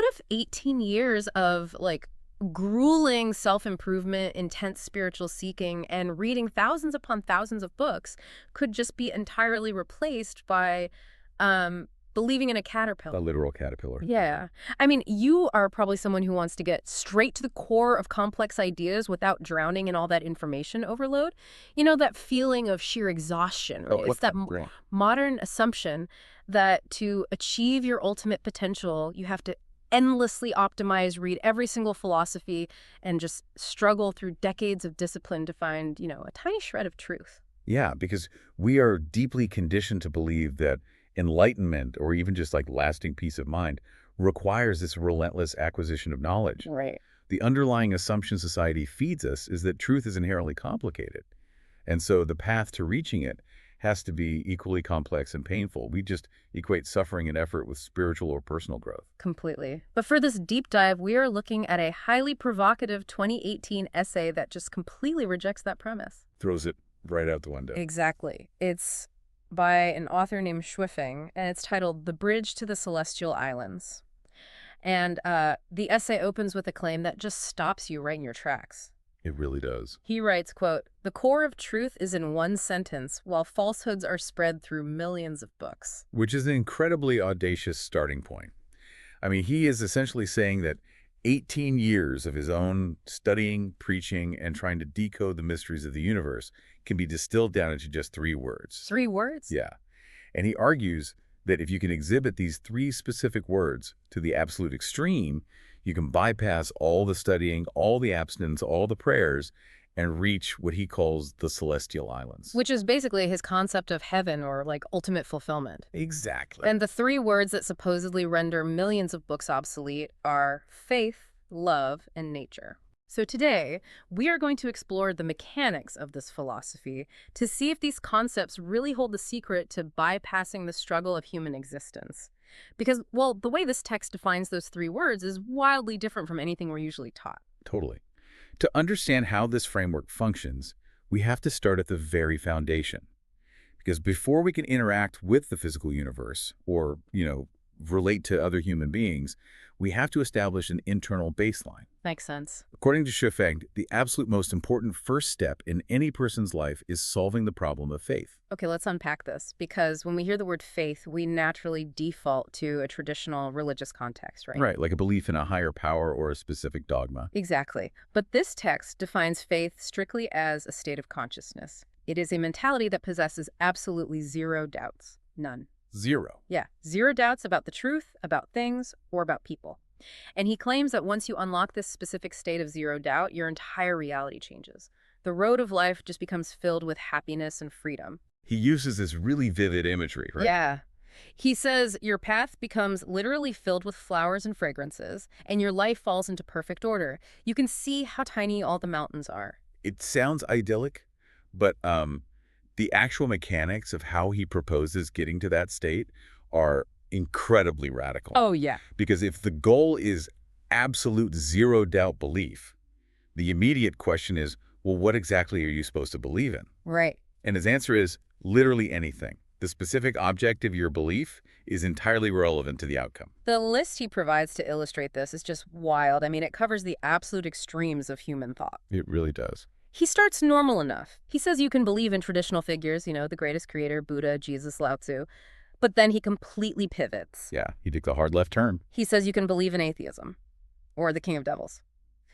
if 18 years of like grueling self-improvement, intense spiritual seeking, and reading thousands upon thousands of books could just be entirely replaced by believing in a A caterpillar? literal caterpillar. Yeah. I mean, you are probably someone who wants to get straight to the core of complex ideas without drowning in all that information overload. You know, that feeling of sheer exhaustion, Oh, right? It's what's that that? Right. modern assumption that to achieve your ultimate potential, you have to endlessly optimize, read every single philosophy, and just struggle through decades of discipline to find, a tiny shred of truth. Yeah, because we are deeply conditioned to believe that enlightenment, or even just like lasting peace of mind, requires this relentless acquisition of knowledge. Right. The underlying assumption society feeds us is that truth is inherently complicated. And so the path to reaching it has to be equally complex and painful. We just equate suffering and effort with spiritual or personal growth. Completely. But for this deep dive, we are looking at a highly provocative 2018 essay that just completely rejects that premise. Throws it right out the window. Exactly. It's by an author named Schwiffing, and it's titled The Bridge to the Celestial Islands. And the essay opens with a claim that just stops you right in your tracks. It really does. He writes, quote, "The core of truth is in one sentence, while falsehoods are spread through millions of books." Which is an incredibly audacious starting point. I mean, he is essentially saying that 18 years of his own studying, preaching, and trying to decode the mysteries of the universe can be distilled down into just 3 words. 3 words? Yeah. And he argues that if you can exhibit these 3 specific words to the absolute extreme, you can bypass all the studying, all the abstinence, all the prayers, and reach what he calls the celestial islands. Which is basically his concept of heaven or like ultimate fulfillment. Exactly. And the 3 words that supposedly render millions of books obsolete are faith, love, and nature. So today, we are going to explore the mechanics of this philosophy to see if these concepts really hold the secret to bypassing the struggle of human existence. Because, well, the way this text defines those 3 words is wildly different from anything we're usually taught. Totally. To understand how this framework functions, we have to start at the very foundation. Because before we can interact with the physical universe or, relate to other human beings, we have to establish an internal baseline. Makes sense. According to Schifeng, the absolute most important first step in any person's life is solving the problem of faith. Okay, let's unpack this, because when we hear the word faith, we naturally default to a traditional religious context, right? Right, like a belief in a higher power or a specific dogma. Exactly. But this text defines faith strictly as a state of consciousness. It is a mentality that possesses absolutely zero doubts. None. Zero. Yeah, zero doubts about the truth, about things, or about people. And he claims that once you unlock this specific state of zero doubt, your entire reality changes. The road of life just becomes filled with happiness and freedom. He uses this really vivid imagery, right? Yeah. He says your path becomes literally filled with flowers and fragrances, and your life falls into perfect order. You can see how tiny all the mountains are. It sounds idyllic, but the actual mechanics of how he proposes getting to that state are incredibly radical. Oh, yeah. Because if the goal is absolute zero-doubt belief, the immediate question is, well, what exactly are you supposed to believe in? Right. And his answer is literally anything. The specific object of your belief is entirely irrelevant to the outcome. The list he provides to illustrate this is just wild. I mean, it covers the absolute extremes of human thought. It really does. He starts normal enough. He says you can believe in traditional figures, the greatest creator, Buddha, Jesus, Lao Tzu. But then he completely pivots. Yeah, he took the hard left turn. He says you can believe in atheism, or the king of devils.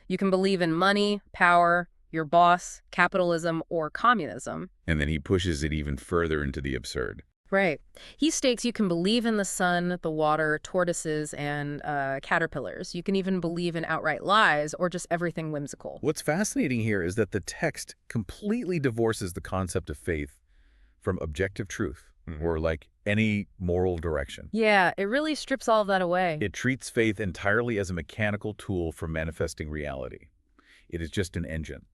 You can believe in money, power, your boss, capitalism, or communism. And then he pushes it even further into the absurd. Right. He states you can believe in the sun, the water, tortoises, and caterpillars. You can even believe in outright lies or just everything whimsical. What's fascinating here is that the text completely divorces the concept of faith from objective truth or like any moral direction. Yeah, it really strips all of that away. It treats faith entirely as a mechanical tool for manifesting reality. It is just an engine.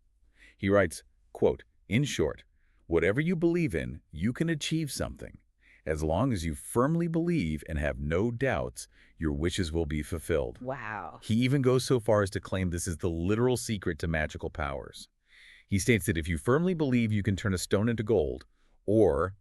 He writes, quote, "In short, whatever you believe in, you can achieve something. As long as you firmly believe and have no doubts, your wishes will be fulfilled." Wow. He even goes so far as to claim this is the literal secret to magical powers. He states that if you firmly believe you can turn a stone into gold or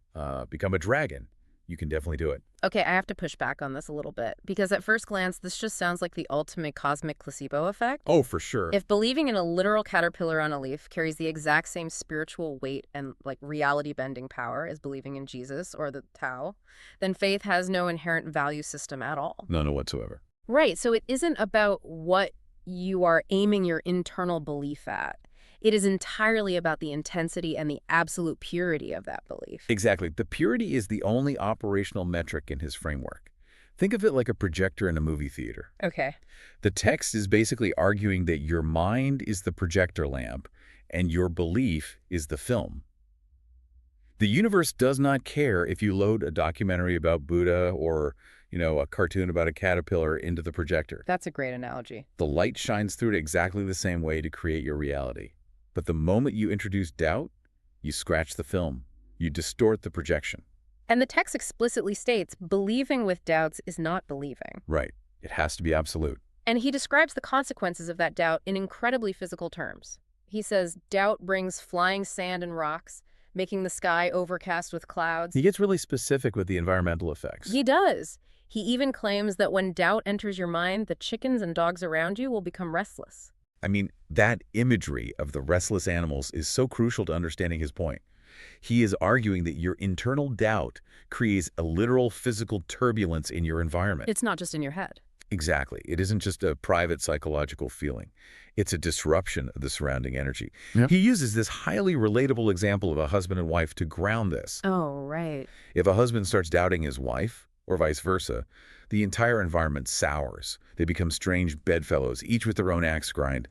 become a dragon, You can definitely do it. Okay, I have to push back on this a little bit, because at first glance, this just sounds like the ultimate cosmic placebo effect. Oh, for sure. If believing in a literal caterpillar on a leaf carries the exact same spiritual weight and like reality-bending power as believing in Jesus or the Tao, then faith has no inherent value system at all. None whatsoever. Right, so it isn't about what you are aiming your internal belief at. It is entirely about the intensity and the absolute purity of that belief. Exactly. The purity is the only operational metric in his framework. Think of it like a projector in a movie theater. Okay. The text is basically arguing that your mind is the projector lamp and your belief is the film. The universe does not care if you load a documentary about Buddha or, a cartoon about a caterpillar into the projector. That's a great analogy. The light shines through it exactly the same way to create your reality. But the moment you introduce doubt, you scratch the film. You distort the projection. And the text explicitly states believing with doubts is not believing. Right. It has to be absolute. And he describes the consequences of that doubt in incredibly physical terms. He says doubt brings flying sand and rocks, making the sky overcast with clouds. He gets really specific with the environmental effects. He does. He even claims that when doubt enters your mind, the chickens and dogs around you will become restless. I mean, that imagery of the restless animals is so crucial to understanding his point. He is arguing that your internal doubt creates a literal physical turbulence in your environment. It's not just in your head. Exactly. It isn't just a private psychological feeling. It's a disruption of the surrounding energy. Yep. He uses this highly relatable example of a husband and wife to ground this. Oh, right. If a husband starts doubting his wife, or vice versa, the entire environment sours. They become strange bedfellows, each with their own axe to grind.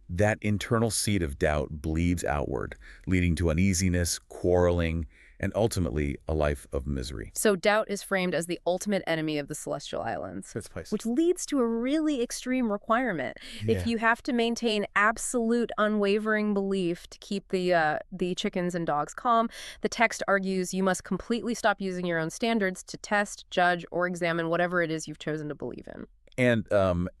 That internal seed of doubt bleeds outward, leading to uneasiness, quarreling, and ultimately a life of misery. So doubt is framed as the ultimate enemy of the Celestial Islands, That's spicy. which leads to a really extreme requirement. Yeah. If you have to maintain absolute unwavering belief to keep the chickens and dogs calm, the text argues you must completely stop using your own standards to test, judge, or examine whatever it is you've chosen to believe in. And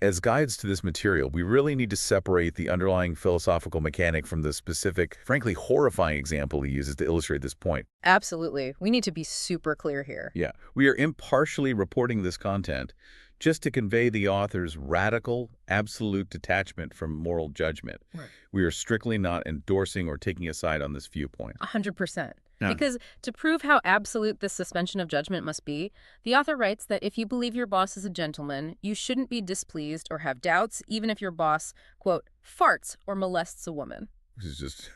as guides to this material, we really need to separate the underlying philosophical mechanic from the specific, frankly horrifying example he uses to illustrate this point. Absolutely. We need to be super clear here. Yeah, we are impartially reporting this content just to convey the author's radical, absolute detachment from moral judgment. Right. We are strictly not endorsing or taking a side on this viewpoint. 100%. Yeah. Because to prove how absolute this suspension of judgment must be, the author writes that if you believe your boss is a gentleman, you shouldn't be displeased or have doubts, even if your boss, quote, farts or molests a woman. This is just...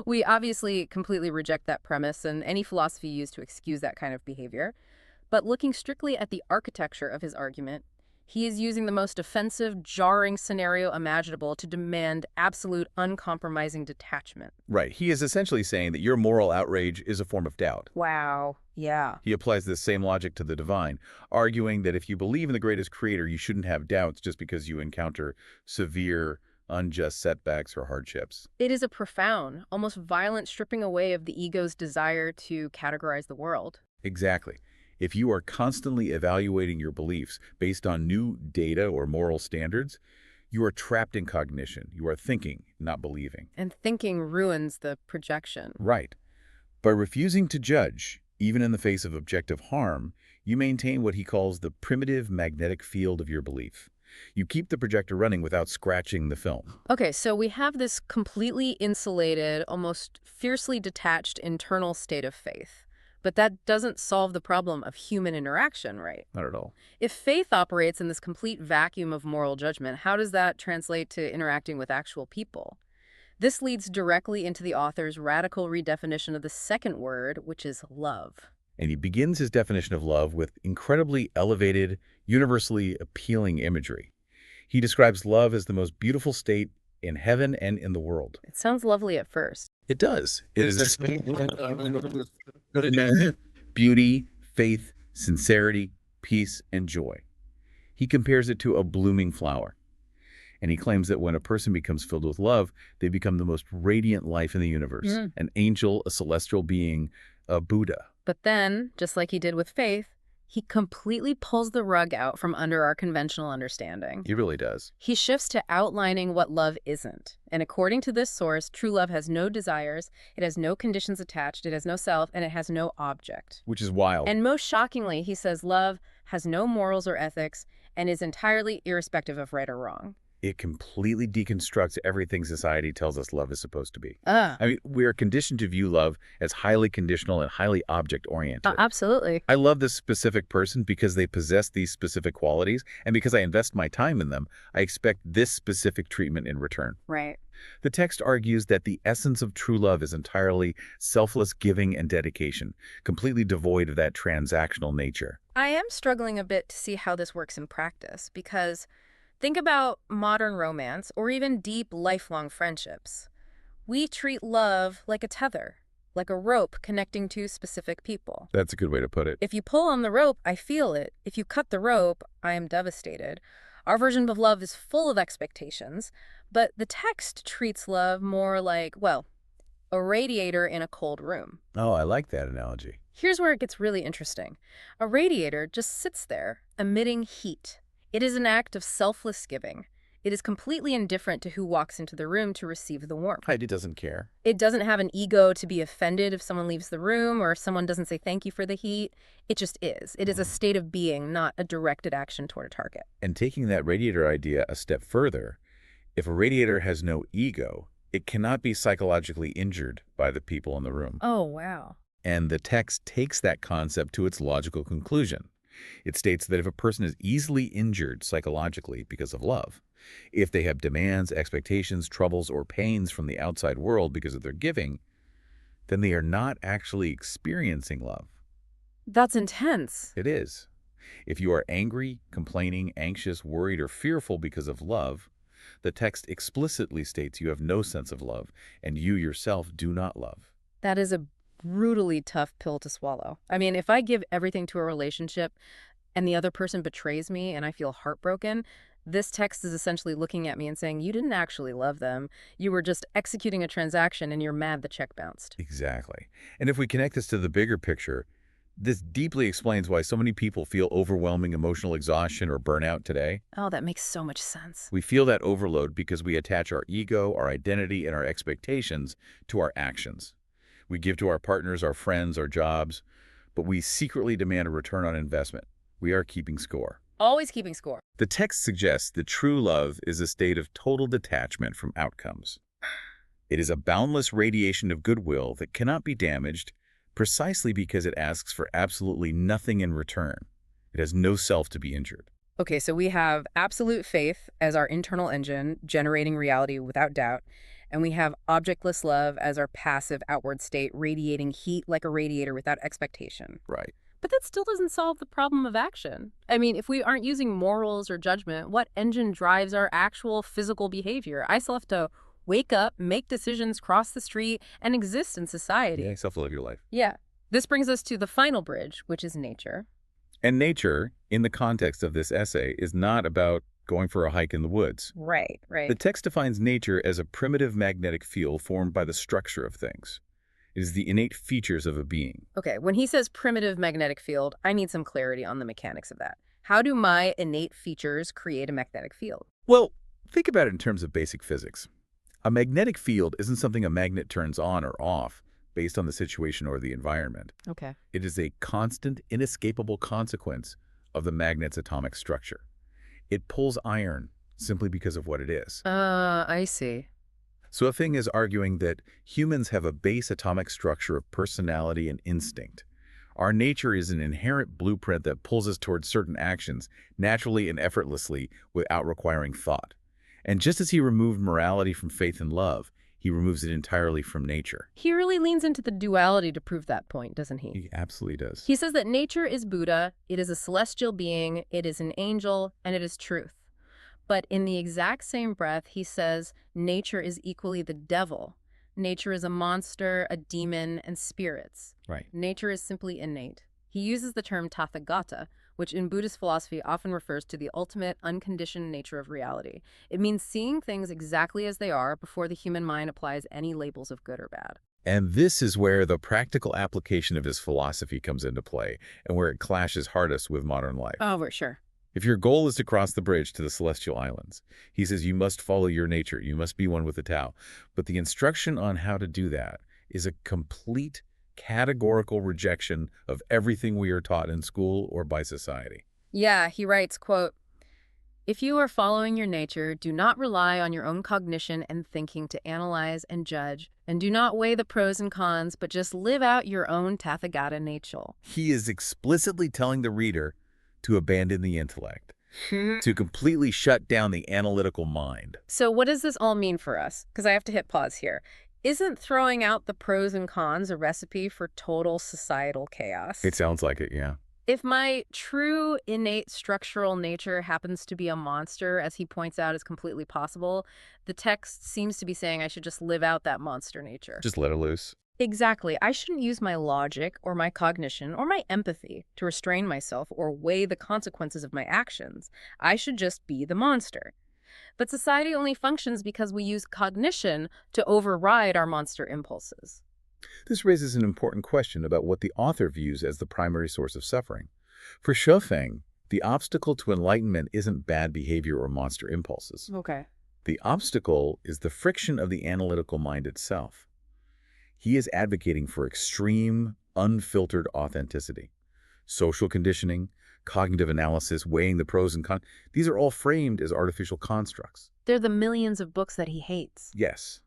We obviously completely reject that premise and any philosophy used to excuse that kind of behavior. But looking strictly at the architecture of his argument, he is using the most offensive, jarring scenario imaginable to demand absolute, uncompromising detachment. Right. He is essentially saying that your moral outrage is a form of doubt. Wow. Yeah. He applies this same logic to the divine, arguing that if you believe in the greatest creator, you shouldn't have doubts just because you encounter severe, unjust setbacks or hardships. It is a profound, almost violent stripping away of the ego's desire to categorize the world. Exactly. If you are constantly evaluating your beliefs based on new data or moral standards, you are trapped in cognition. You are thinking, not believing. And thinking ruins the projection. Right. By refusing to judge, even in the face of objective harm, you maintain what he calls the primitive magnetic field of your belief. You keep the projector running without scratching the film. Okay, so we have this completely insulated, almost fiercely detached internal state of faith. But that doesn't solve the problem of human interaction, right? Not at all. If faith operates in this complete vacuum of moral judgment, how does that translate to interacting with actual people? This leads directly into the author's radical redefinition of the second word, which is love. And he begins his definition of love with incredibly elevated, universally appealing imagery. He describes love as the most beautiful state in heaven and in the world. It sounds lovely at first. It does. It is beauty, faith, sincerity, peace, and joy. He compares it to a blooming flower. And he claims that when a person becomes filled with love, they become the most radiant life in the universe. An angel, a celestial being, a Buddha. But then, just like he did with faith, He completely pulls the rug out from under our conventional understanding. He really does. He shifts to outlining what love isn't. And according to this source, true love has no desires, it has no conditions attached, it has no self, and it has no object. Which is wild. And most shockingly, he says love has no morals or ethics and is entirely irrespective of right or wrong. It completely deconstructs everything society tells us love is supposed to be. Ah, I mean, we are conditioned to view love as highly conditional and highly object-oriented. absolutely. I love this specific person because they possess these specific qualities, and because I invest my time in them, I expect this specific treatment in return. Right. The text argues that the essence of true love is entirely selfless giving and dedication, completely devoid of that transactional nature. I am struggling a bit to see how this works in practice because think about modern romance or even deep lifelong friendships. We treat love like a tether, like a rope connecting two specific people. That's a good way to put it. If you pull on the rope, I feel it. If you cut the rope, I am devastated. Our version of love is full of expectations, but the text treats love more like, well, a radiator in a cold room. Oh, I like that analogy. Here's where it gets really interesting. A radiator just sits there, emitting heat. It is an act of selfless giving. It is completely indifferent to who walks into the room to receive the warmth. Heidi doesn't care. It doesn't have an ego to be offended if someone leaves the room or if someone doesn't say thank you for the heat. It just is. It is a state of being, not a directed action toward a target. And taking that radiator idea a step further, if a radiator has no ego, it cannot be psychologically injured by the people in the room. Oh, wow. And the text takes that concept to its logical conclusion. It states that if a person is easily injured psychologically because of love, if they have demands, expectations, troubles, or pains from the outside world because of their giving, then they are not actually experiencing love. That's intense. It is. If you are angry, complaining, anxious, worried, or fearful because of love, the text explicitly states you have no sense of love, and you yourself do not love. That is a brutally tough pill to swallow. I mean, if I give everything to a relationship and the other person betrays me and I feel heartbroken, this text is essentially looking at me and saying, you didn't actually love them. You were just executing a transaction and you're mad the check bounced. Exactly. And if we connect this to the bigger picture, this deeply explains why so many people feel overwhelming emotional exhaustion or burnout today. Oh, that makes so much sense. We feel that overload because we attach our ego, our identity, and our expectations to our actions. We give to our partners, our friends, our jobs, but we secretly demand a return on investment. We are keeping score. Always keeping score. The text suggests that true love is a state of total detachment from outcomes. It is a boundless radiation of goodwill that cannot be damaged precisely because it asks for absolutely nothing in return. It has no self to be injured. Okay, so we have absolute faith as our internal engine, generating reality without doubt. And we have objectless love as our passive outward state, radiating heat like a radiator without expectation. Right. But that still doesn't solve the problem of action. I mean, if we aren't using morals or judgment, what engine drives our actual physical behavior? I still have to wake up, make decisions, cross the street, and exist in society. Yeah, self to live your life. Yeah. This brings us to the final bridge, which is nature. And nature, in the context of this essay, is not about going for a hike in the woods. Right. The text defines nature as a primitive magnetic field formed by the structure of things. It is the innate features of a being. Okay, when he says primitive magnetic field, I need some clarity on the mechanics of that. How do my innate features create a magnetic field? Well, think about it in terms of basic physics. A magnetic field isn't something a magnet turns on or off based on the situation or the environment. Okay. It is a constant, inescapable consequence of the magnet's atomic structure. It pulls iron simply because of what it is. I see. So a thing is arguing that humans have a base atomic structure of personality and instinct. Our nature is an inherent blueprint that pulls us towards certain actions naturally and effortlessly without requiring thought. And just as he removed morality from faith and love, he removes it entirely from nature. He really leans into the duality to prove that point, doesn't he? He absolutely does. He says that nature is Buddha, it is a celestial being, it is an angel, and it is truth. But in the exact same breath, he says nature is equally the devil. Nature is a monster, a demon, and spirits. Right. Nature is simply innate. He uses the term tathagata, which in Buddhist philosophy often refers to the ultimate, unconditioned nature of reality. It means seeing things exactly as they are before the human mind applies any labels of good or bad. And this is where the practical application of his philosophy comes into play and where it clashes hardest with modern life. Oh, for sure. If your goal is to cross the bridge to the celestial islands, he says you must follow your nature, you must be one with the Tao. But the instruction on how to do that is a complete categorical rejection of everything we are taught in school or by society. Yeah, he writes, quote, "If you are following your nature, do not rely on your own cognition and thinking to analyze and judge, and do not weigh the pros and cons, but just live out your own Tathagata nature." He is explicitly telling the reader to abandon the intellect, to completely shut down the analytical mind. So what does this all mean for us? Because I have to hit pause here. Isn't throwing out the pros and cons a recipe for total societal chaos? It sounds like it, yeah. If my true innate structural nature happens to be a monster, as he points out is completely possible, the text seems to be saying I should just live out that monster nature. Just let it loose. Exactly. I shouldn't use my logic or my cognition or my empathy to restrain myself or weigh the consequences of my actions. I should just be the monster. But society only functions because we use cognition to override our monster impulses. This raises an important question about what the author views as the primary source of suffering. For Shofeng, the obstacle to enlightenment isn't bad behavior or monster impulses. Okay. The obstacle is the friction of the analytical mind itself. He is advocating for extreme, unfiltered authenticity. Social conditioning, cognitive analysis, weighing the pros and cons, these are all framed as artificial constructs. They're the millions of books that he hates. Yes,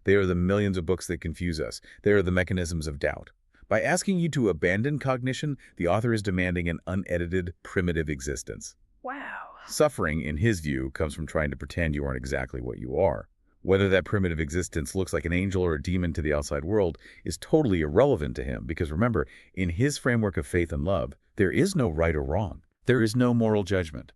they are the millions of books that confuse us. They are the mechanisms of doubt. By asking you to abandon cognition, the author is demanding an unedited, primitive existence. Wow. Suffering, in his view, comes from trying to pretend you aren't exactly what you are. Whether that primitive existence looks like an angel or a demon to the outside world is totally irrelevant to him because remember, in his framework of faith and love, there is no right or wrong. There is no moral judgment.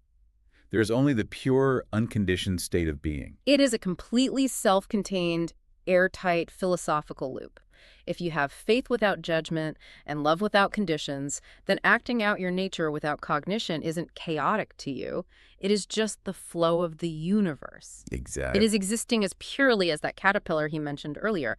There is only the pure, unconditioned state of being. It is a completely self-contained, airtight philosophical loop. If you have faith without judgment and love without conditions, then acting out your nature without cognition isn't chaotic to you. It is just the flow of the universe. Exactly. It is existing as purely as that caterpillar he mentioned earlier.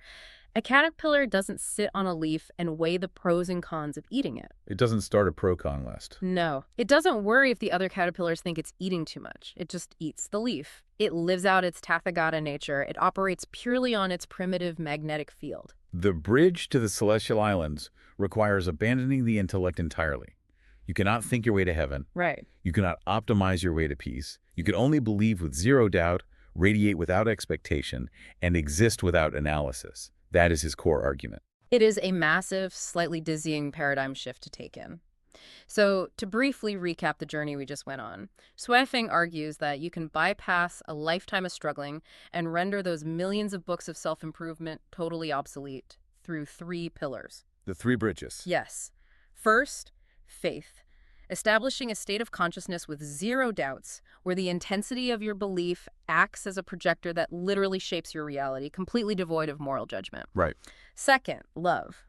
A caterpillar doesn't sit on a leaf and weigh the pros and cons of eating it. It doesn't start a pro-con list. No. It doesn't worry if the other caterpillars think it's eating too much. It just eats the leaf. It lives out its Tathagata nature. It operates purely on its primitive magnetic field. The bridge to the celestial islands requires abandoning the intellect entirely. You cannot think your way to heaven. Right. You cannot optimize your way to peace. You can only believe with zero doubt, radiate without expectation, and exist without analysis. That is his core argument. It is a massive, slightly dizzying paradigm shift to take in. So, to briefly recap the journey we just went on, Shuaifeng argues that you can bypass a lifetime of struggling and render those millions of books of self-improvement totally obsolete through 3 pillars. The 3 bridges. Yes. First, faith. Establishing a state of consciousness with zero doubts, where the intensity of your belief acts as a projector that literally shapes your reality, completely devoid of moral judgment. Right. Second, love.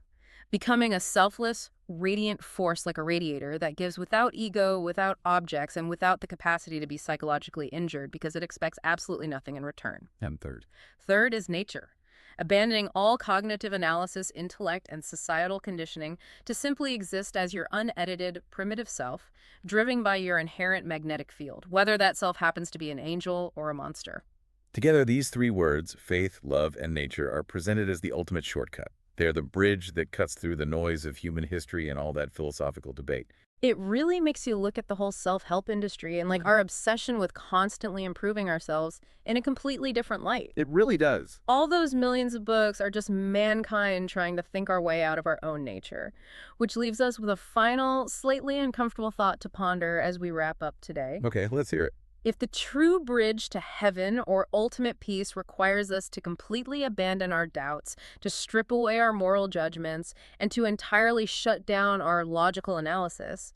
Becoming a selfless, radiant force like a radiator that gives without ego, without objects, and without the capacity to be psychologically injured because it expects absolutely nothing in return. And third. Third is nature. Abandoning all cognitive analysis, intellect, and societal conditioning to simply exist as your unedited, primitive self, driven by your inherent magnetic field, whether that self happens to be an angel or a monster. Together, these 3 words, faith, love, and nature, are presented as the ultimate shortcut. They are the bridge that cuts through the noise of human history and all that philosophical debate. It really makes you look at the whole self-help industry and our obsession with constantly improving ourselves in a completely different light. It really does. All those millions of books are just mankind trying to think our way out of our own nature, which leaves us with a final, slightly uncomfortable thought to ponder as we wrap up today. Okay, let's hear it. If the true bridge to heaven or ultimate peace requires us to completely abandon our doubts, to strip away our moral judgments, and to entirely shut down our logical analysis,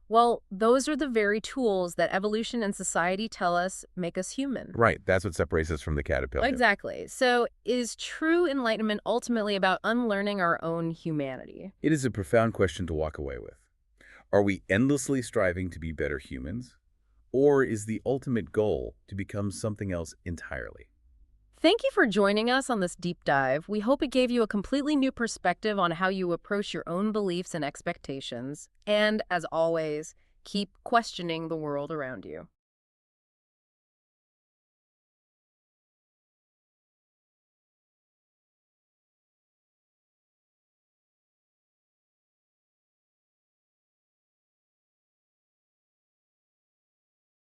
well, those are the very tools that evolution and society tell us make us human. Right, that's what separates us from the caterpillar. Exactly. So is true enlightenment ultimately about unlearning our own humanity? It is a profound question to walk away with. Are we endlessly striving to be better humans? Or is the ultimate goal to become something else entirely? Thank you for joining us on this deep dive. We hope it gave you a completely new perspective on how you approach your own beliefs and expectations. And as always, keep questioning the world around you.